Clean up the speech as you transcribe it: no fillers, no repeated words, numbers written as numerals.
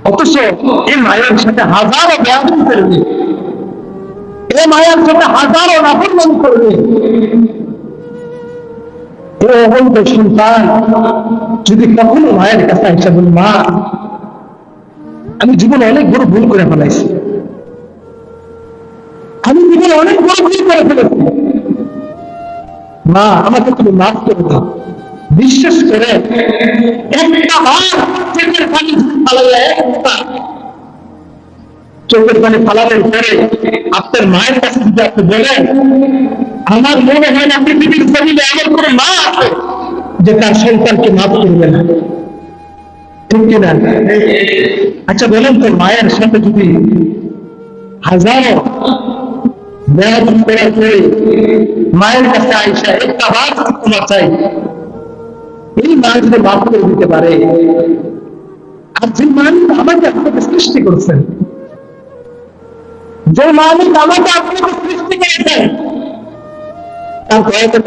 অথচ এই মায়ের সাথে হাজারো বেয়াদবি করবে, এই মায়ের সাথে হাজারো নাফরমানি করবে। এই অবৈধ সন্তান যদি কখনো মায়ের কাছে এসে বলি, মা আমি জীবনে অনেক বড় ভুল করে ফেলাইছি, আমি জীবনে অনেক বড় ভুল করে ফেলেছি, মা আমাকে তুমি মাফ করে দাও, বিশ্বাস করে একটা বার চোখের পানি ফালাইলে, একটা চোখের পানি ফালানোর পরে আপনার মায়ের কাছে যদি আপনি বলেন, আমার মনে হয় না পৃথিবীর জমিনে এমন কোনো মা আছে যে তার সন্তানকে মাফ করবে না, ঠিক কিনা? আচ্ছা বলেন তো, মায়ের সাথে যদি হাজারো বেয়াদবি করার পরে মায়ের কাছে আইসা একটা বার যদি ক্ষমা চাই, এই মা যদি মাফ করে দিতে পারে, আর যে মালিক আমাকে আপনাকে সৃষ্টি করছেন, যে মালিক আমাকে আপনাকে সৃষ্টি করেছেন, তার দয়াটা